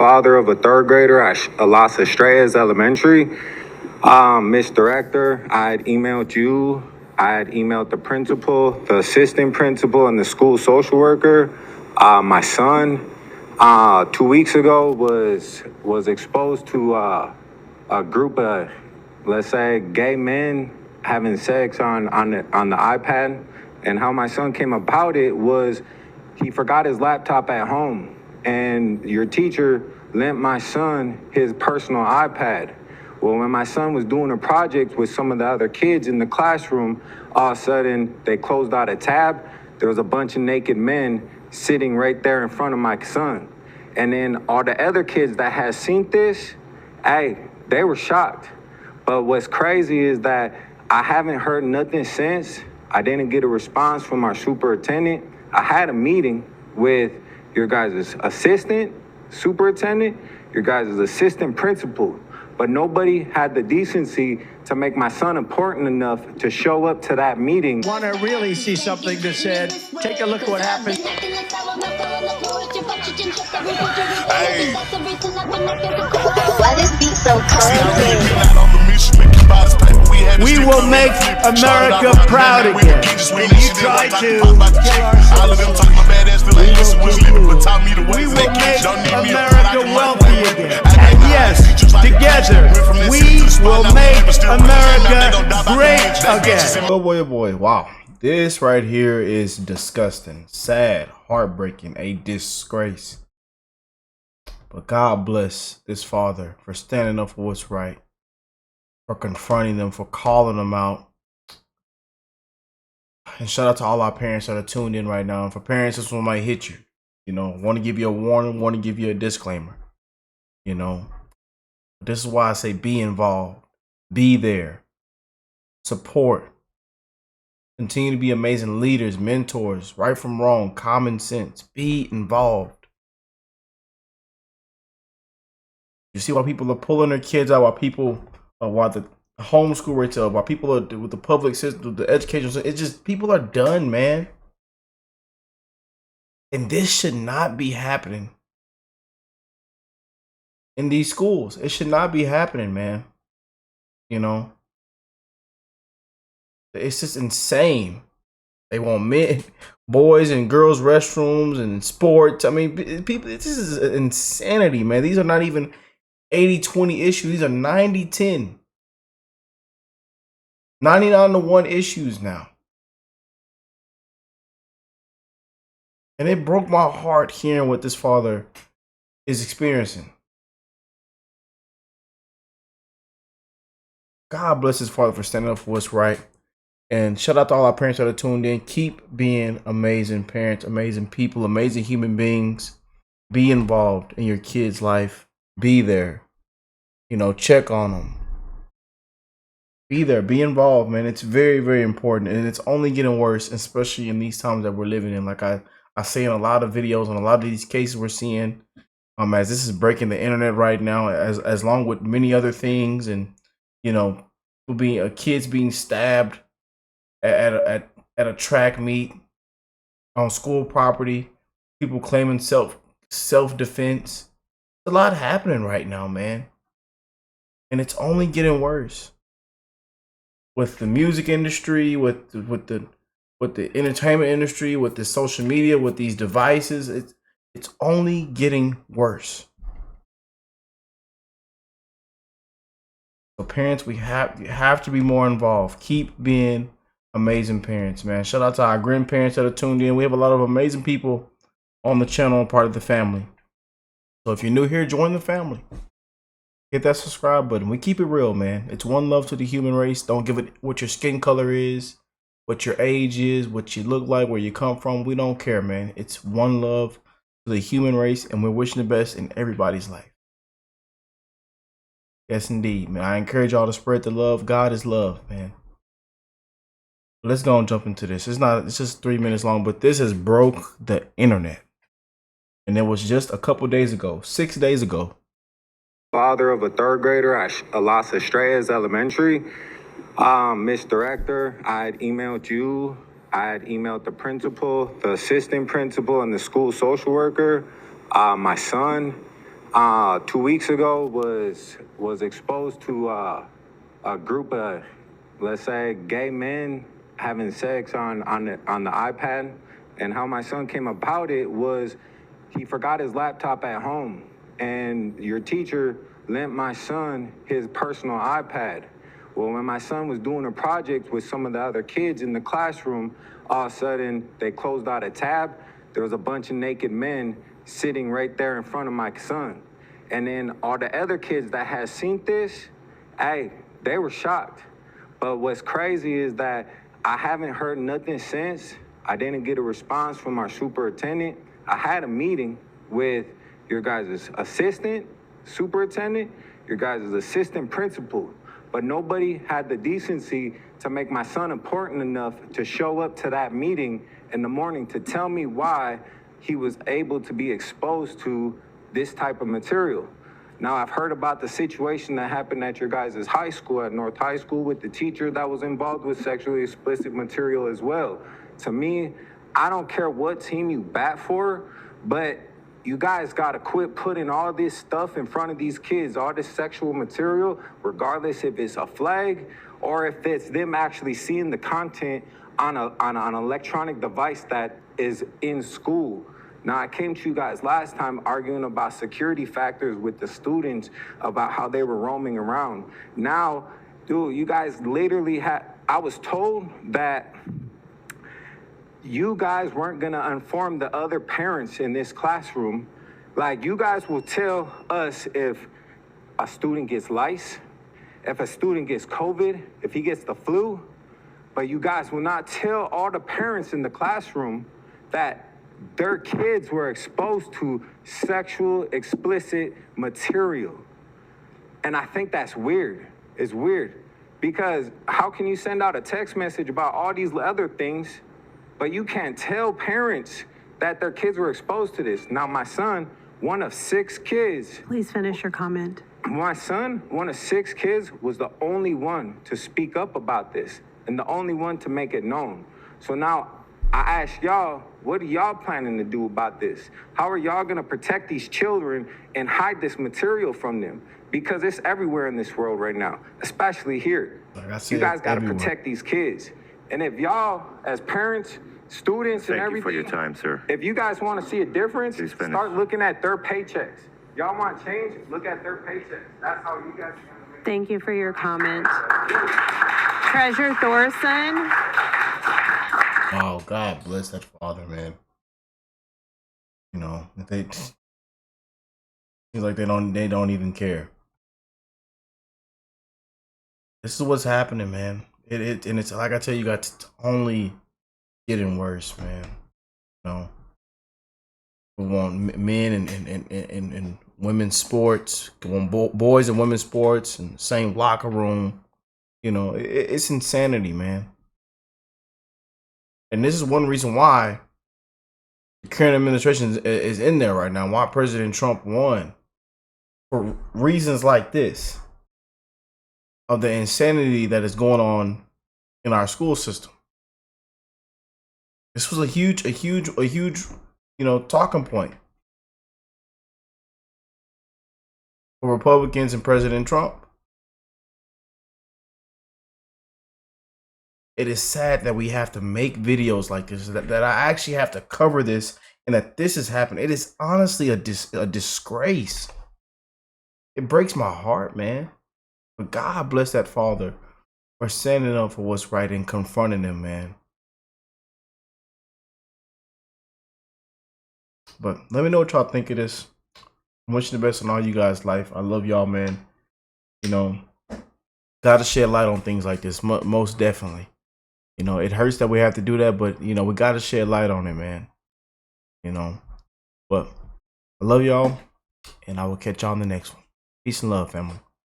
Father of a third grader at Las Estrellas Elementary. Miss Director, I had emailed you. I had emailed the principal, the assistant principal, and the school social worker. My son, 2 weeks ago, was exposed to a group of, let's say, gay men having sex on the iPad. And how my son came about it was he forgot his laptop at home, and your teacher lent my son his personal iPad. Well, when my son was doing a project with some of the other kids in the classroom, all of a sudden they closed out a tab. There was a bunch of naked men sitting right there in front of my son. And then all the other kids that had seen this, hey, they were shocked. But what's crazy is that I haven't heard nothing since. I didn't get a response from our superintendent. I had a meeting with your guys' assistant superintendent, your guys' assistant principal, but nobody had the decency to make my son important enough to show up to that meeting. Want to really see something that said, take a look at what happened. Hey. Why this beat so cold? We will make America proud again. And you try to we will make America wealthy again. And yes, together, we will make America great again. Oh boy. Wow. This right here is disgusting, sad, heartbreaking, a disgrace. But God bless this father for standing up for what's right, for confronting them, for calling them out. And shout out to all our parents that are tuned in right now. And for parents, this one might hit you. You know, want to give you a warning, want to give you a disclaimer. You know, this is why I say be involved, be there, support, continue to be amazing leaders, mentors, right from wrong, common sense, be involved. You see why people are pulling their kids out, while the homeschool rates up, while people are with the public system, the education system. It's just people are done, man. And this should not be happening in these schools. It should not be happening, man. You know, it's just insane. They want men, boys and girls restrooms and sports. I mean, people, this is insanity, man. These are not even 80-20 issues. These are 90-10. 99-1 issues now. And it broke my heart hearing what this father is experiencing. God bless his father for standing up for what's right. And shout out to all our parents that are tuned in. Keep being amazing parents, amazing people, amazing human beings. Be involved in your kid's life. Be there. You know, check on them. Be there. Be involved, man. It's very, very important. And it's only getting worse, especially in these times that we're living in. Like I say in a lot of videos on a lot of these cases we're seeing, as this is breaking the internet right now, as long with many other things, and you know, kids being stabbed at a track meet on school property, people claiming self-defense. There's a lot happening right now, man, and it's only getting worse with the music industry, with the entertainment industry, with the social media, with these devices. It's only getting worse. So parents, you have to be more involved. Keep being amazing parents, man. Shout out to our grandparents that are tuned in. We have a lot of amazing people on the channel, part of the family. So if you're new here, join the family. Hit that subscribe button. We keep it real, man. It's one love to the human race. Don't give it what your skin color is, what your age is, what you look like, where you come from. We don't care, man. It's one love to the human race, and we're wishing the best in everybody's life. Yes, indeed, man. I encourage y'all to spread the love. God is love, man. Let's go and jump into this. It's just 3 minutes long, but this has broke the internet. And it was just a couple days ago, 6 days ago. Father of a third grader at Las Estrellas Elementary. Miss Director, I had emailed you. I had emailed the principal, the assistant principal, and the school social worker. My son, 2 weeks ago was exposed to a group of, let's say, gay men having sex on the iPad. And how my son came about it was he forgot his laptop at home, and your teacher lent my son his personal iPad. Well, when my son was doing a project with some of the other kids in the classroom, all of a sudden they closed out a tab. There was a bunch of naked men sitting right there in front of my son. And then all the other kids that had seen this, hey, they were shocked. But what's crazy is that I haven't heard nothing since. I didn't get a response from our superintendent. I had a meeting with your guys' assistant superintendent, your guys' assistant principal, but nobody had the decency to make my son important enough to show up to that meeting in the morning to tell me why he was able to be exposed to this type of material. Now, I've heard about the situation that happened at your guys' high school, at North High School, with the teacher that was involved with sexually explicit material as well. To me, I don't care what team you bat for, but you guys gotta quit putting all this stuff in front of these kids, all this sexual material, regardless if it's a flag or if it's them actually seeing the content on an electronic device that is in school. Now, I came to you guys last time arguing about security factors with the students about how they were roaming around. Now, dude, you guys literally I was told that you guys weren't gonna inform the other parents in this classroom. Like, you guys will tell us if a student gets lice, if a student gets COVID, if he gets the flu, but you guys will not tell all the parents in the classroom that their kids were exposed to sexual explicit material. And I think that's weird. It's weird because how can you send out a text message about all these other things, but you can't tell parents that their kids were exposed to this? Now, my son, one of 6 kids. Please finish your comment. My son, one of 6 kids, was the only one to speak up about this and the only one to make it known. So now I ask y'all, what are y'all planning to do about this? How are y'all gonna protect these children and hide this material from them? Because it's everywhere in this world right now, especially here. You guys gotta protect these kids. And if y'all, as parents, students, and everything. Thank you for your time, sir. If you guys wanna see a difference, start looking at their paychecks. Y'all want change? Look at their paychecks. That's how you guys are gonna make. Thank you for your comment. Treasure Thorson. Oh, God bless that father, man. You know, they seems like they don't even care. This is what's happening, man. And it's like I tell you, it's only getting worse, man. You know, we want men and women's sports, we want boys and women's sports, and same locker room. You know, it's insanity, man. And this is one reason why the current administration is in there right now, why President Trump won. For reasons like this, of the insanity that is going on in our school system. This was a huge, you know, talking point for Republicans and President Trump. It is sad that we have to make videos like this, that I actually have to cover this, and that this is happening. It is honestly a disgrace. It breaks my heart, man. But God bless that father for standing up for what's right and confronting him, man. But let me know what y'all think of this. I'm wishing the best on all you guys' life. I love y'all, man. You know, gotta shed light on things like this, most definitely. You know, it hurts that we have to do that, but, you know, we got to shed light on it, man. You know, but I love y'all, and I will catch y'all on the next one. Peace and love, family.